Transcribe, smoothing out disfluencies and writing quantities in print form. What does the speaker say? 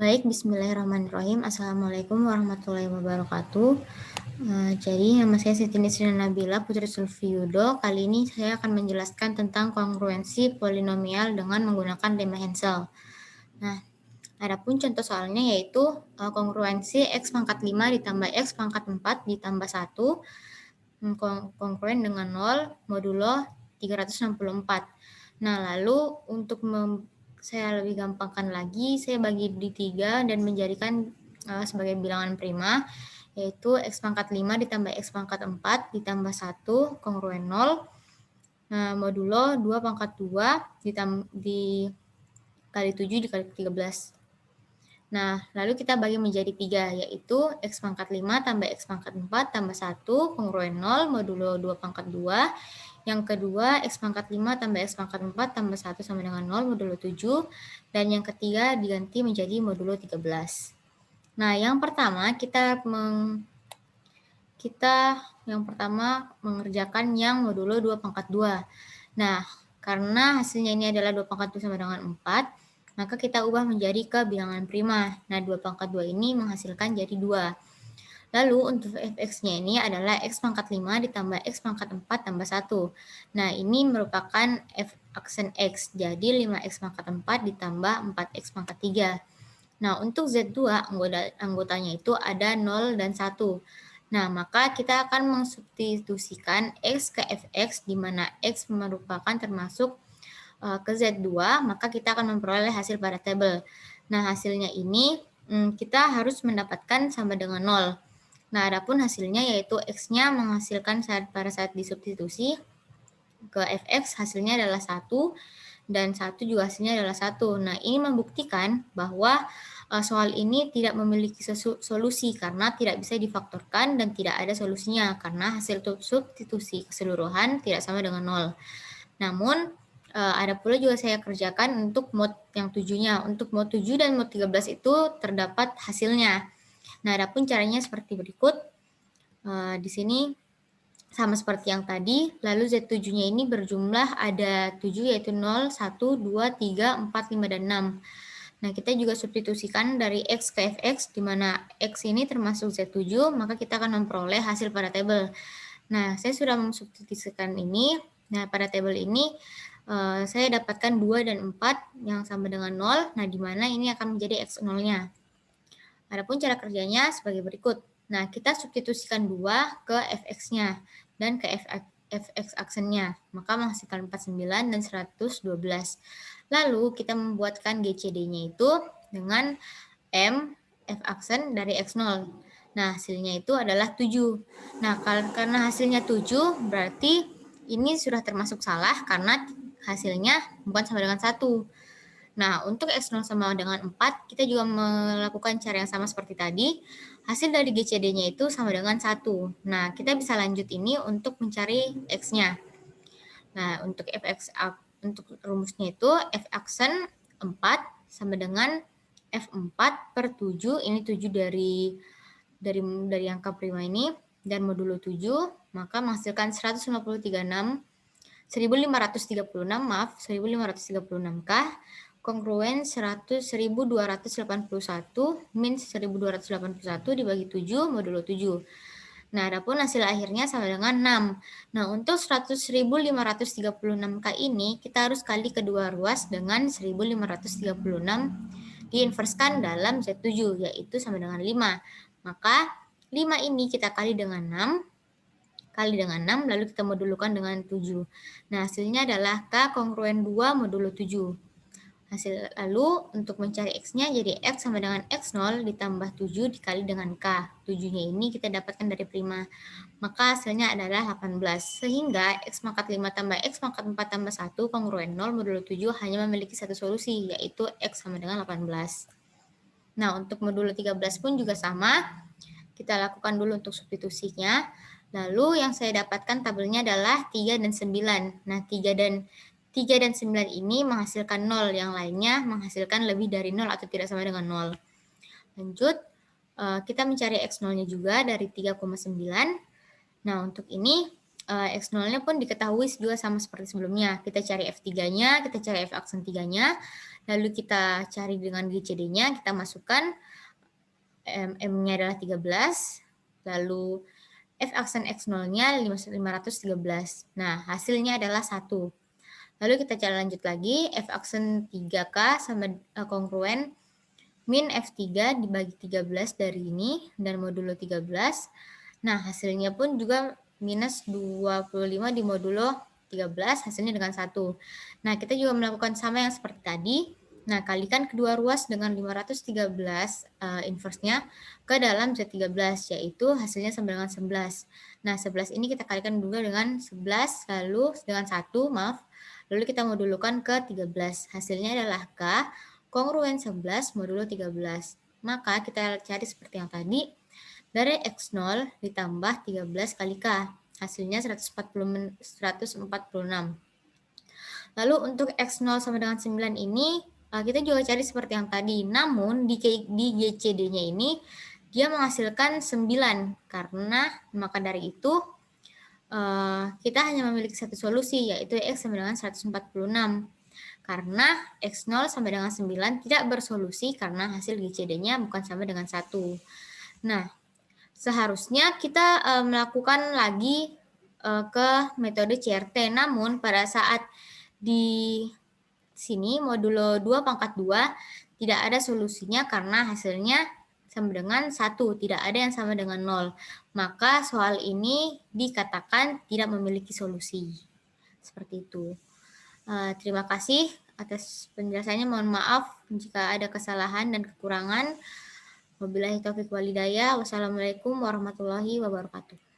Baik, bismillahirrahmanirrahim. Assalamualaikum warahmatullahi wabarakatuh. Jadi, nama saya Siti Nisrina Nabila Putri Sulfiyudo. Kali ini saya akan menjelaskan tentang kongruensi polinomial dengan menggunakan lemma Hensel. Nah, adapun contoh soalnya yaitu kongruensi X pangkat 5 ditambah X pangkat 4 ditambah 1 kongruen dengan 0 modulo 364. Nah, lalu untuk saya lebih gampangkan lagi, saya bagi di 3 dan menjadikan sebagai bilangan prima, yaitu X pangkat 5 ditambah X pangkat 4 ditambah 1 kongruen 0, modulo 2 pangkat 2 dikali 7 dikali 13. Nah, lalu kita bagi menjadi 3, yaitu X pangkat 5 tambah X pangkat 4 tambah 1 kongruen 0 modulo 2 pangkat 2. Yang kedua, X pangkat 5 tambah X pangkat 4 tambah 1 sama dengan 0 modulo 7. Dan yang ketiga diganti menjadi modulo 13. Nah, yang pertama kita mengerjakan yang modulo 2 pangkat 2. Nah, karena hasilnya ini adalah 2 pangkat 2 sama dengan 4, maka kita ubah menjadi ke bilangan prima. Nah, 2 pangkat 2 ini menghasilkan jadi 2. Lalu untuk fx-nya ini adalah X pangkat 5 ditambah X pangkat 4 tambah 1. Nah, ini merupakan f aksen X. Jadi 5X pangkat 4 ditambah 4X pangkat 3. Nah, untuk Z2 anggotanya itu ada 0 dan 1. Nah, maka kita akan mensubstitusikan X ke fx, di mana X merupakan termasuk ke Z2, maka kita akan memperoleh hasil pada tabel. Nah, hasilnya ini kita harus mendapatkan sama dengan 0. Nah, adapun hasilnya yaitu X-nya menghasilkan pada saat disubstitusi ke fx hasilnya adalah 1 dan 1 juga hasilnya adalah 1. Nah, ini membuktikan bahwa soal ini tidak memiliki solusi karena tidak bisa difaktorkan dan tidak ada solusinya karena hasil substitusi keseluruhan tidak sama dengan 0. Namun, ada pula juga saya kerjakan untuk mod yang 7-nya. Untuk mod 7 dan mod 13 itu terdapat hasilnya. Nah, adapun caranya seperti berikut. Di sini sama seperti yang tadi, lalu Z7-nya ini berjumlah ada 7, yaitu 0, 1, 2, 3, 4, 5, dan 6. Nah, kita juga substitusikan dari X ke Fx, di mana X ini termasuk Z7, maka kita akan memperoleh hasil pada tabel. Nah, saya sudah mensubstitusikan ini. Nah, pada tabel ini saya dapatkan 2 dan 4 yang sama dengan 0. Nah, di mana ini akan menjadi X0-nya. Adapun cara kerjanya sebagai berikut. Nah, kita substitusikan 2 ke fx-nya dan ke fx aksennya, maka menghasilkan 49 dan 112. Lalu kita membuatkan GCD-nya itu dengan M f aksen dari x0. Nah, hasilnya itu adalah 7. Nah, karena hasilnya 7, berarti ini sudah termasuk salah karena hasilnya bukan sama dengan 1. Nah, untuk X0 sama dengan 4, kita juga melakukan cara yang sama seperti tadi. Hasil dari GCD-nya itu sama dengan 1. Nah, kita bisa lanjut ini untuk mencari X-nya. Nah, untuk untuk rumusnya itu F aksen 4 sama dengan F4 per 7. Ini 7 dari angka prima ini. Dan modulo 7, maka menghasilkan 1536, 1536K, kongruen 1281 min 1281 dibagi 7 modulo 7. Nah, adapun hasil akhirnya sama dengan 6. Nah, untuk 100.536K ini kita harus kali kedua ruas dengan 1536 diinverskan dalam Z7, yaitu sama dengan 5. Maka 5 ini kita kali dengan 6, lalu kita modulukan dengan 7. Nah, hasilnya adalah K kongruen 2 modulo 7. Lalu untuk mencari X-nya jadi X sama dengan X0 ditambah 7 dikali dengan K. 7-nya ini kita dapatkan dari prima. Maka hasilnya adalah 18. Sehingga X pangkat 5 tambah X pangkat 4 tambah 1 kongruen 0 modulo 7 hanya memiliki satu solusi, yaitu X sama dengan 18. Nah, untuk modulo 13 pun juga sama. Kita lakukan dulu untuk substitusinya. Lalu yang saya dapatkan tabelnya adalah 3 dan 9. Nah, 3 dan 9 ini menghasilkan 0, yang lainnya menghasilkan lebih dari 0 atau tidak sama dengan 0. Lanjut, kita mencari X0-nya juga dari 3,9. Nah, untuk ini X0-nya pun diketahui juga sama seperti sebelumnya. Kita cari F3-nya, kita cari F aksen 3-nya, lalu kita cari dengan GCD-nya, kita masukkan M-nya adalah 13, lalu F aksen X0-nya 513. Nah, hasilnya adalah 1. Lalu kita cari lanjut lagi, F aksen 3K sama kongruen min F3 dibagi 13 dari ini, dan modulo 13. Nah, hasilnya pun juga minus 25 di modulo 13, hasilnya dengan 1. Nah, kita juga melakukan sama yang seperti tadi. Nah, kalikan kedua ruas dengan 513 inverse-nya ke dalam Z13, yaitu hasilnya sama dengan 11. Nah, 11 ini kita kalikan juga dengan 11, lalu dengan 1, maaf. Lalu kita modulukan ke 13. Hasilnya adalah K, kongruen 11 modulo 13. Maka kita cari seperti yang tadi, dari X0 ditambah 13 kali K. Hasilnya 146. Lalu untuk X0 sama dengan 9 ini, kita juga cari seperti yang tadi. Namun di GCD-nya ini, dia menghasilkan 9. Karena maka dari itu, kita hanya memiliki satu solusi, yaitu X sama dengan 146. Karena X0 sama dengan 9 tidak bersolusi karena hasil GCD-nya bukan sama dengan 1. Nah, seharusnya kita melakukan lagi ke metode CRT. Namun pada saat di sini modulo 2 pangkat 2 tidak ada solusinya karena hasilnya sama dengan 1, tidak ada yang sama dengan 0. Maka soal ini dikatakan tidak memiliki solusi. Seperti itu. Terima kasih atas penjelasannya. Mohon maaf jika ada kesalahan dan kekurangan. Wabillahi taufiq walhidayah. Wassalamualaikum warahmatullahi wabarakatuh.